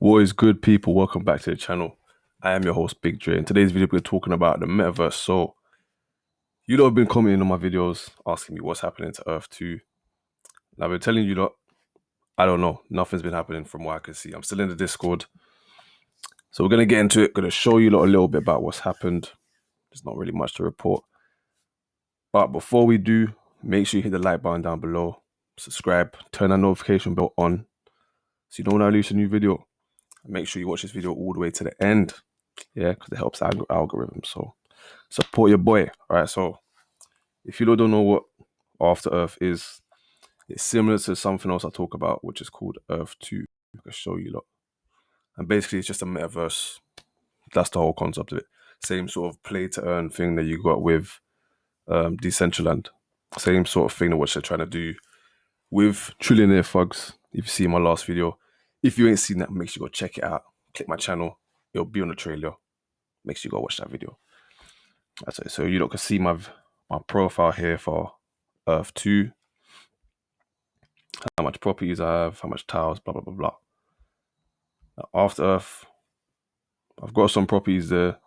What is good, people? Welcome back to the channel. I am your host, Big Dre. In today's video, we're talking about the metaverse. So, you lot have been commenting on my videos, asking me what's happening to Earth 2. And I've been telling you lot, I don't know. Nothing's been happening from what I can see. I'm still in the Discord. So, we're going to get into it. Going to show you lot a little bit about what's happened. There's not really much to report. But before we do, make sure you hit the like button down below. Subscribe. Turn that notification bell on so you know when I release a new video. Make sure you watch this video all the way to the end. Yeah, because it helps the algorithm. So support your boy. All right. So if you don't know what After Earth is, it's similar to something else I talk about, which is called Earth 2. I can show you lot. And basically, it's just a metaverse. That's the whole concept of it. Same sort of play to earn thing that you got with Decentraland. Same sort of thing that what they're trying to do with Trillionaire Thugs. If you see my last video, if you ain't seen that, make sure you go check it out. Click my channel. It'll be on the trailer. Make sure you go watch that video. That's it. So you lot can see my profile here for Earth 2. How much properties I have, how much tiles, blah, blah, blah, blah. Now, After Earth, I've got some properties there.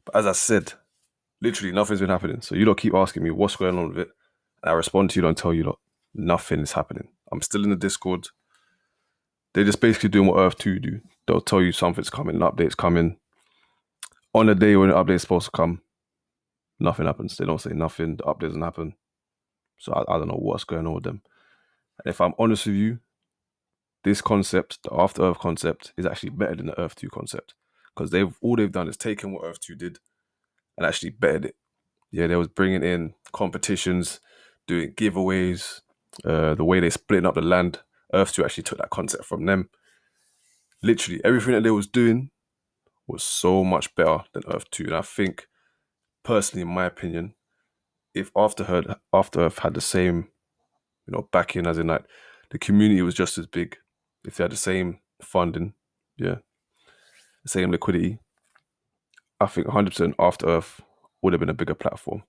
But as I said, literally nothing's been happening. So you lot keep asking me what's going on with it. And I respond to you and tell you lot, nothing is happening. I'm still in the Discord. They're just basically doing what Earth 2 do. They'll tell you something's coming, an update's coming. On the day when the update's supposed to come, nothing happens. They don't say nothing. The update doesn't happen. So I don't know what's going on with them. And if I'm honest with you, this concept, the After Earth concept, is actually better than the Earth 2 concept. Because all they've done is taken what Earth 2 did and actually bettered it. Yeah, they was bringing in competitions, doing giveaways, the way they splitting up the land. Earth 2 actually took that concept from them. Literally, everything that they was doing was so much better than Earth 2. And I think, personally, in my opinion, if After Earth had the same, backing, as in like the community was just as big, if they had the same funding, yeah, the same liquidity, I think 100% After Earth would have been a bigger platform.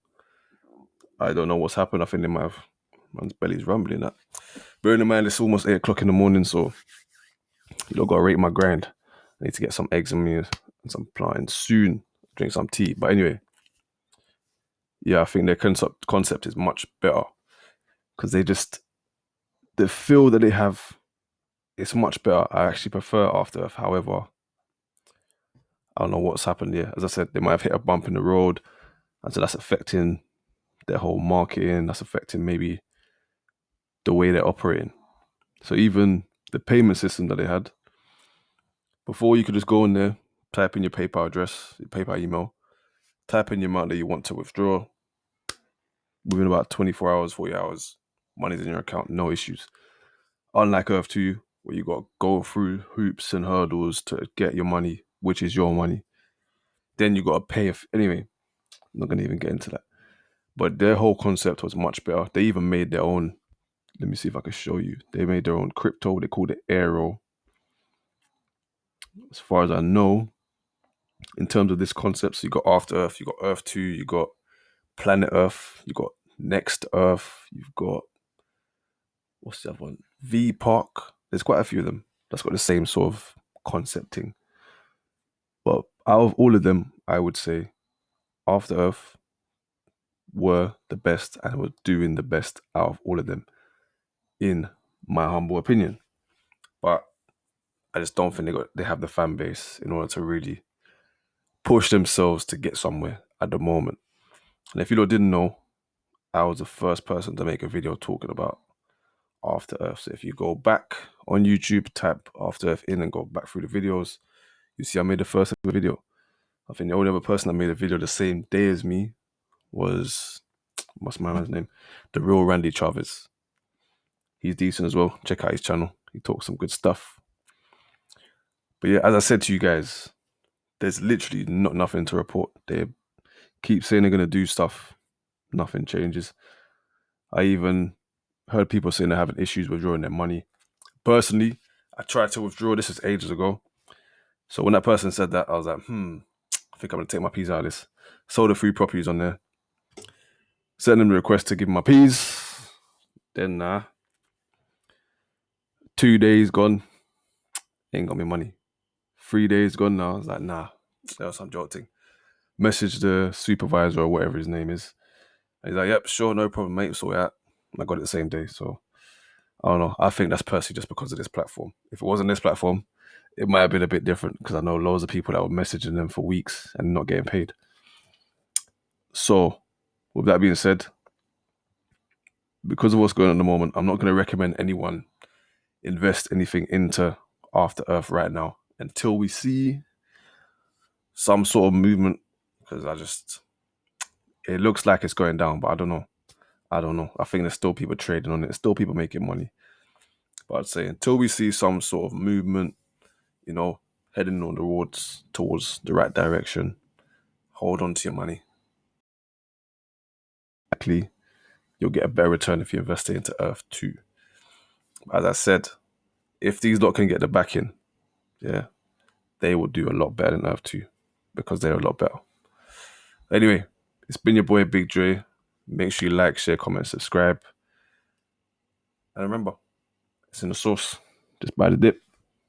I don't know what's happened. I think they might have, man's belly's rumbling that. Bearing in mind, it's almost 8 o'clock in the morning, so you know, gotta rate my grind. I need to get some eggs in me and some plantain soon, drink some tea. But anyway, yeah, I think their concept is much better because the feel that they have, it's much better. I actually prefer After Earth. However, I don't know what's happened here. As I said, they might have hit a bump in the road, and so that's affecting their whole marketing. That's affecting maybe the way they're operating. So even the payment system that they had before, you could just go in there, type in your PayPal address, your PayPal email, type in your amount that you want to withdraw. Within about 24 hours, 40 hours, money's in your account, no issues. Unlike Earth 2, where you got to go through hoops and hurdles to get your money, which is your money. Then you got to pay. Anyway, I'm not going to even get into that. But their whole concept was much better. They even made their own. Let me see if I can show you. They made their own crypto. They called it Aero. As far as I know, in terms of this concept, so you got After Earth, you got Earth 2, you got Planet Earth, you got Next Earth, you've got, what's the other one? V Park. There's quite a few of them that's got the same sort of concept thing. But out of all of them, I would say After Earth were the best and were doing the best out of all of them, in my humble opinion. But I just don't think they have the fan base in order to really push themselves to get somewhere at the moment. And if you didn't know, I was the first person to make a video talking about After Earth. So if you go back on YouTube, type After Earth in and go back through the videos, you see I made the first ever video. I think the only other person that made a video the same day as me was, what's my man's name? The Real Randy Chavez. He's decent as well. Check out his channel. He talks some good stuff. But yeah, as I said to you guys, there's literally nothing to report. They keep saying they're going to do stuff. Nothing changes. I even heard people saying they're having issues withdrawing their money. Personally, I tried to withdraw. This is ages ago. So when that person said that, I was like, I think I'm going to take my peas out of this. Sold the 3 properties on there. Sent them the request to give my peas. Then 2 days gone. ain't got me money. 3 days gone now. I was like, nah, that was some joking. Message the supervisor or whatever his name is. And he's like, yep, sure, no problem, mate. So yeah, I got it the same day. So I don't know. I think that's personally just because of this platform. If it wasn't this platform, it might have been a bit different because I know loads of people that were messaging them for weeks and not getting paid. So, with that being said, because of what's going on at the moment, I'm not going to recommend anyone invest anything into After Earth right now until we see some sort of movement. Because it looks like it's going down, but I don't know. I think there's still people trading on it. There's still people making money. But I'd say until we see some sort of movement, heading on the roads towards the right direction, hold on to your money. Exactly, you'll get a better return if you invest it into Earth too. As I said, if these lot can get the backing, yeah, they will do a lot better than Earth 2 because they're a lot better. Anyway, it's been your boy Big Dre. Make sure you like, share, comment, subscribe. And remember, it's in the sauce. Just buy the dip.